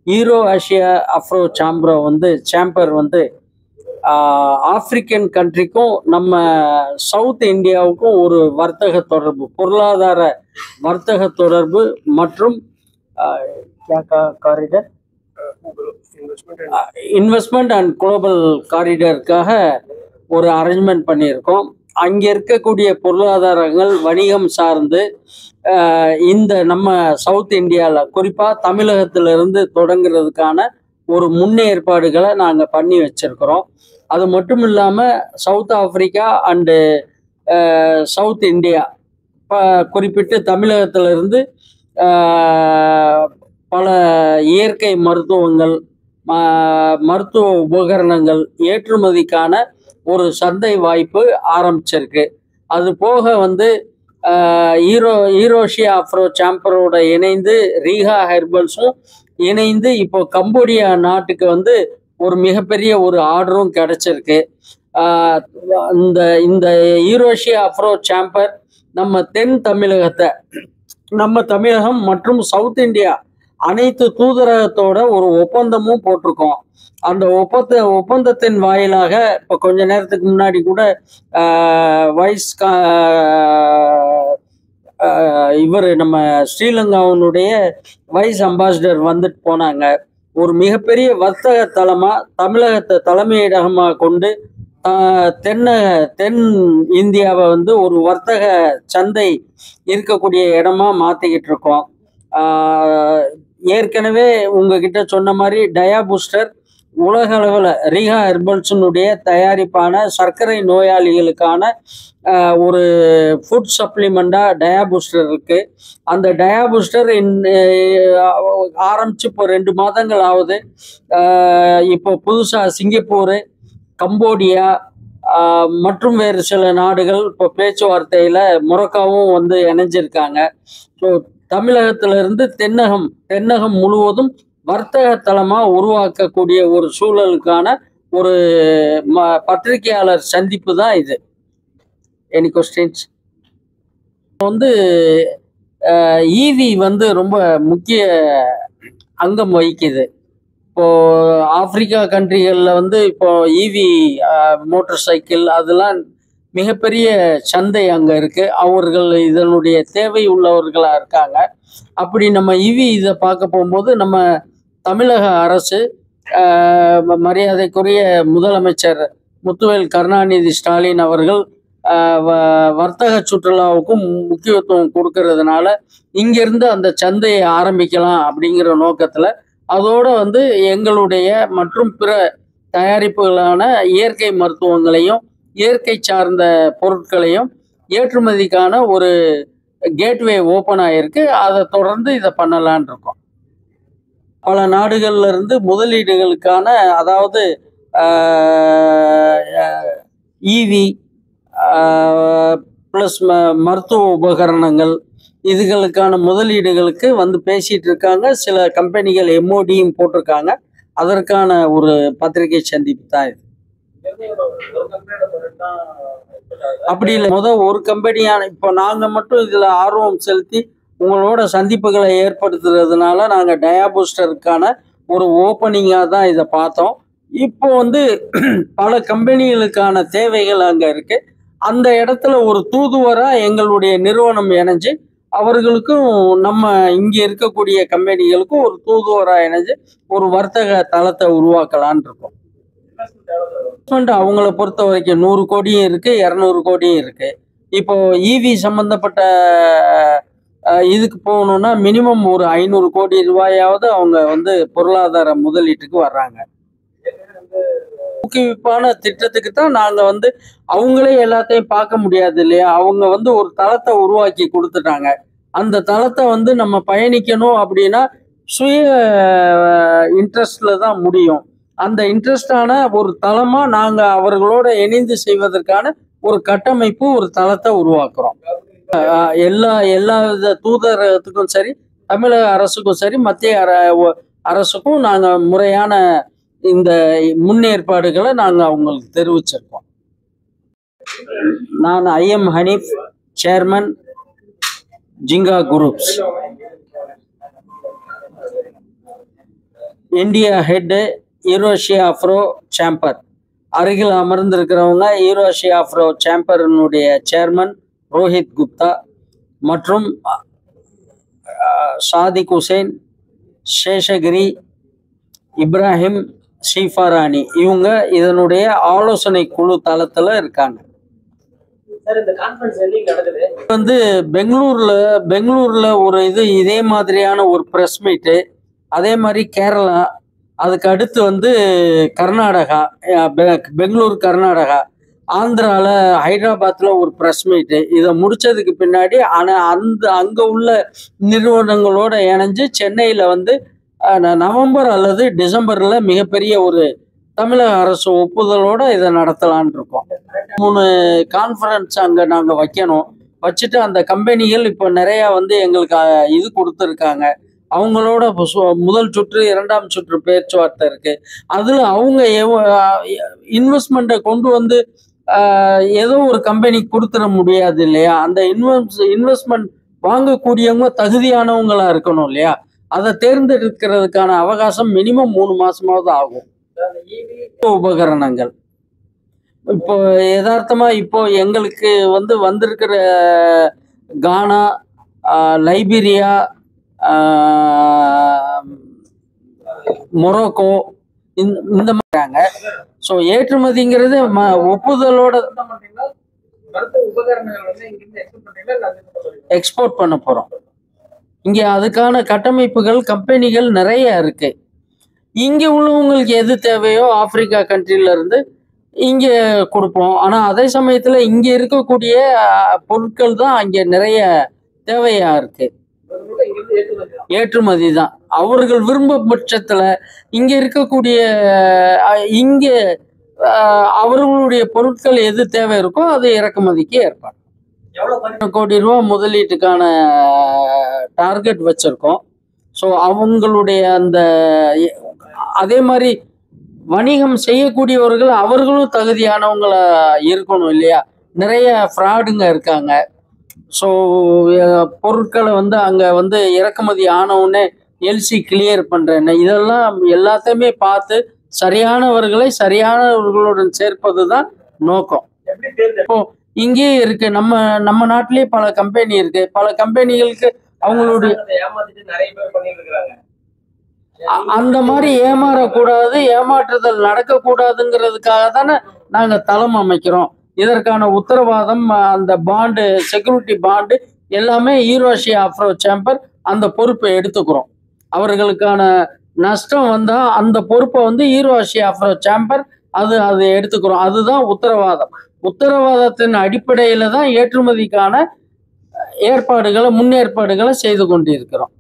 ஈரோ Asia அஃப்ரோ chamber வந்து African கண்ட்ரிக்கும் நம்ம south இந்தியாவுக்கும் ஒரு வர்த்தக தொடர்பு, பொருளாதார வர்த்தக தொடர்பு மற்றும் காரிடர் இன்வெஸ்ட்மெண்ட் அண்ட் குளோபல் காரிடருக்காக ஒரு அரேஞ்ச்மெண்ட் பண்ணியிருக்கோம். அங்கே இருக்கக்கூடிய பொருளாதாரங்கள் வணிகம் சார்ந்து இந்த நம்ம சவுத் இந்தியாவில் குறிப்பாக தமிழகத்திலிருந்து தொடங்குறதுக்கான ஒரு முன்னேற்பாடுகளை நாங்கள் பண்ணி வச்சிருக்கிறோம். அது மட்டும் இல்லாமல் south Africa and south India குறிப்பிட்டு தமிழகத்திலிருந்து பல இயற்கை மருத்துவங்கள், மருத்துவ உபகரணங்கள் ஏற்றுமதிக்கான ஒரு சந்தை வாய்ப்பு ஆரம்பிச்சிருக்கு. அது போக வந்து ஈரோஷியா அஃப்ரோ சேம்பரோட இணைந்து ரீஹா ஹெர்பல்ஸும் இணைந்து இப்போ கம்போடியா நாட்டுக்கு வந்து ஒரு மிகப்பெரிய ஒரு ஆர்டரும் கிடைச்சிருக்கு. இந்த ஈரோஷியா அஃப்ரோ சேம்பர் நம்ம தென் தமிழகத்தை, நம்ம தமிழகம் மற்றும் சவுத் இந்தியா அனைத்து தூதரகத்தோட ஒரு ஒப்பந்தமும் போட்டிருக்கோம். அந்த ஒப்பந்தத்தின் வாயிலாக இப்போ கொஞ்ச நேரத்துக்கு முன்னாடி கூட இவர் நம்ம ஸ்ரீலங்காவினுடைய வைஸ் அம்பாசிடர் வந்துட்டு போனாங்க. ஒரு மிகப்பெரிய வர்த்தக தலமாக தமிழகத்தை தலைமையிடமாக கொண்டு தென் இந்தியாவை வந்து ஒரு வர்த்தக சந்தை இருக்கக்கூடிய இடமா மாற்றிக்கிட்டு இருக்கோம். ஏற்கனவே உங்ககிட்ட சொன்ன மாதிரி டயா பூஸ்டர் உலக அளவில் ரீஹா ஹெர்பல்ஸினுடைய தயாரிப்பான சர்க்கரை நோயாளிகளுக்கான ஒரு ஃபுட் சப்ளிமெண்ட்டாக டயா பூஸ்டர் இருக்குது. அந்த டயா பூஸ்டர் ஆரம்பித்து இப்போ 2 மாதங்கள் ஆகுது. இப்போ புதுசாக சிங்கப்பூரு, கம்போடியா மற்றும் வேறு சில நாடுகள் இப்போ பேச்சுவார்த்தையில் மொரோக்காவும் வந்து இணைஞ்சிருக்காங்க. ஸோ தமிழகத்திலிருந்து தென்னகம் முழுவதும் வர்த்தக தலமாக உருவாக்கக்கூடிய ஒரு சூழலுக்கான ஒரு பத்திரிகையாளர் சந்திப்பு தான் இது. Any questions? வந்து ஈவி வந்து ரொம்ப முக்கிய அங்கம் வகிக்குது. இப்போது ஆப்பிரிக்கா கண்ட்ரிகளில் வந்து இப்போ ஈவி மோட்டார் சைக்கிள் அதெல்லாம் மிகப்பெரிய சந்தை அங்கே இருக்குது. அவர்கள் இதனுடைய தேவை உள்ளவர்களாக இருக்காங்க. அப்படி நம்ம இதை பார்க்க போகும்போது நம்ம தமிழக அரசு மரியாதைக்குரிய முதலமைச்சர் முத்துவேல் கருணாநிதி ஸ்டாலின் அவர்கள் வர்த்தக சுற்றுலாவுக்கும் முக்கியத்துவம் கொடுக்கறதுனால இங்கிருந்து அந்த சந்தையை ஆரம்பிக்கலாம் அப்படிங்கிற நோக்கத்தில் அதோடு வந்து எங்களுடைய மற்றும் பிற தயாரிப்புகளான இயற்கை மருத்துவங்களையும் இயற்கை சார்ந்த பொருட்களையும் ஏற்றுமதிக்கான ஒரு கேட்வே ஓப்பன் ஆகிருக்கு. அதை தொடர்ந்து இதை பண்ணலான் இருக்கோம். பல நாடுகள்ல இருந்து முதலீடுகளுக்கான, அதாவது ஈவி ப்ளஸ் மருத்துவ உபகரணங்கள் இதுகளுக்கான முதலீடுகளுக்கு வந்து பேசிட்டு இருக்காங்க. சில கம்பெனிகள் MODயும் போட்டிருக்காங்க. அதற்கான ஒரு பத்திரிகை சந்திப்பு தான் இது. அப்படி இல்லை, ஒரு கம்பெனியான இப்போ நாங்கள் மட்டும் இதில் ஆர்வம் செலுத்தி உங்களோட சந்திப்புகளை ஏற்படுத்துறதுனால நாங்கள் டயா பூஸ்டருக்கான ஒரு ஓப்பனிங்காக தான் இதை பார்த்தோம். இப்போ வந்து பல கம்பெனிகளுக்கான தேவைகள் அங்கே இருக்கு. அந்த இடத்துல ஒரு தூதுவராக எங்களுடைய நிறுவனம் இணைஞ்சு அவர்களுக்கும் நம்ம இங்கே இருக்கக்கூடிய கம்பெனிகளுக்கும் ஒரு தூதுவராக இணைஞ்சு ஒரு வர்த்தக தளத்தை உருவாக்கலான் இருக்கோம். அவங்கள பொறுத்த வரைக்கும் 100 கோடியும் இருக்கு, 200 கோடியும் இருக்கு. இப்போ ஈவி சம்பந்தப்பட்ட இதுக்கு போகணும்னா மினிமம் ஒரு 500 கோடி ரூபாயாவது அவங்க வந்து பொருளாதார முதலீட்டுக்கு வர்றாங்க. ஊக்குவிப்பான திட்டத்துக்கு தான் நாங்கள் வந்து அவங்களே எல்லாத்தையும் பார்க்க முடியாது இல்லையா. அவங்க வந்து ஒரு தளத்தை உருவாக்கி கொடுத்துட்டாங்க. அந்த தளத்தை வந்து நம்ம பயணிக்கணும் அப்படின்னா சுய இன்ட்ரெஸ்ட்ல தான் முடியும். அந்த இன்ட்ரெஸ்டான ஒரு தளமாக நாங்கள் அவர்களோட இணைந்து செய்வதற்கான ஒரு கட்டமைப்பு, ஒரு தளத்தை உருவாக்குறோம். எல்லா வித தூதரகத்துக்கும் சரி, தமிழக அரசுக்கும் சரி, மத்திய அரசுக்கும் நாங்கள் முறையான இந்த முன்னேற்பாடுகளை நாங்கள் அவங்களுக்கு தெரிவிச்சிருக்கோம். நான் IM ஹனீஃப், சேர்மன், ஜிங்கா groups. India head Eurasia Afro chamber. அருகில் அமர்ந்திருக்கிறவங்க ஈரோஷியா அஃப்ரோ சேம்பரினுடைய சேர்மன் ரோஹித் குப்தா மற்றும் சாதிக் ஹுசேன், சேஷகிரி, இப்ராஹிம், ஷீஃபாராணி இவங்க இதனுடைய ஆலோசனை குழு தளத்தில் இருக்காங்க. வந்து பெங்களூர்ல ஒரு இதே மாதிரியான ஒரு ப்ரெஸ் மீட்டு, அதே மாதிரி கேரளா, அதுக்கு அடுத்து வந்து கர்நாடகா, பெங்களூர் கர்நாடகா, ஆந்திராவில் ஹைதராபாத்தில் ஒரு ப்ரெஸ் மீட்டு. இதை முடிச்சதுக்கு பின்னாடி அங்கே உள்ள நிறுவனங்களோட இணைஞ்சு சென்னையில் வந்து நவம்பர் அல்லது டிசம்பரில் மிகப்பெரிய ஒரு தமிழக அரசு ஒப்புதலோட இதை நடத்தலான் இருக்கோம். 3 கான்ஃபரன்ஸ் அங்கே நாங்கள் வைக்கணும். வச்சுட்டு அந்த கம்பெனிகள் இப்போ நிறையா வந்து எங்களுக்கு இது கொடுத்துருக்காங்க. அவங்களோட முதல் சுற்று 2ஆம் சுற்று பேச்சுவார்த்தை இருக்கு. அதில் அவங்க இன்வெஸ்ட்மெண்ட்டை கொண்டு வந்து ஏதோ ஒரு கம்பெனிக்கு கொடுத்துட முடியாது இல்லையா? அந்த இன்வெஸ்ட்மெண்ட் வாங்கக்கூடியவங்க தகுதியானவங்களா இருக்கணும் இல்லையா? அதை தேர்ந்தெடுக்கிறதுக்கான அவகாசம் மினிமம் 3 மாசமாவது ஆகும். உபகரணங்கள் இப்போ யதார்த்தமா இப்போ எங்களுக்கு வந்து வந்திருக்கிற கானா, லைபீரியா, மொரோக்கோ இந்த மாதிரிங்க. ஸோ ஏற்றுமதிங்கிறது ஒப்புதலோட எக்ஸ்போர்ட் பண்ண போறோம். இங்க அதுக்கான கட்டமைப்புகள் கம்பெனிகள் நிறைய இருக்கு. இங்க உள்ளவங்களுக்கு எது தேவையோ ஆப்பிரிக்கா கண்ட்ரில இருந்து இங்க கொடுப்போம். ஆனா அதே சமயத்துல இங்க இருக்கக்கூடிய பொருட்கள் தான் அங்க நிறைய தேவையா இருக்கு. ஏற்றுமதி தான் அவர்கள் விரும்பும் பட்சத்துல இங்க இருக்கக்கூடிய இங்க அவர்களுடைய பொருட்கள் எது தேவை இருக்கோ அது இறக்குமதிக்கு ஏற்பாடு. 1 கோடி ரூபா முதலீட்டுக்கான டார்கெட் வச்சிருக்கோம். ஸோ அவங்களுடைய அந்த அதே மாதிரி வணிகம் செய்யக்கூடியவர்கள் அவர்களும் தகுதியானவங்களா இருக்கணும் இல்லையா? நிறைய ஃப்ராடுங்க இருக்காங்க. ஸோ பொருட்களை வந்து அங்கே வந்து இறக்குமதி ஆனவுடனே எல்சி கிளியர் பண்ணுறேன்னு இதெல்லாம் எல்லாத்தையுமே பார்த்து சரியானவர்களை சரியானவர்களுடன் சேர்ப்பது தான் நோக்கம். இப்போ இங்கேயே இருக்கு, நம்ம நாட்டிலேயே பல கம்பெனி இருக்கு. பல கம்பெனிகளுக்கு அவங்களுடைய அந்த மாதிரி ஏமாறக்கூடாது, ஏமாற்றுதல் நடக்கக்கூடாதுங்கிறதுக்காக தானே நாங்கள் தளம் அமைக்கிறோம். இதற்கான உத்தரவாதம், அந்த பாண்டு, செக்யூரிட்டி பாண்டு எல்லாமே ஈரோஷியா அஃப்ரோ சேம்பர் அந்த பொறுப்பை எடுத்துக்கிறோம். அவர்களுக்கான நஷ்டம் வந்தால் அந்த பொறுப்பை வந்து ஈரோஷியா அஃப்ரோ சேம்பர் அது எடுத்துக்கிறோம். அதுதான் உத்தரவாதம். உத்தரவாதத்தின் அடிப்படையில் தான் ஏற்றுமதிக்கான முன்னேற்பாடுகளை செய்து கொண்டிருக்கிறோம்.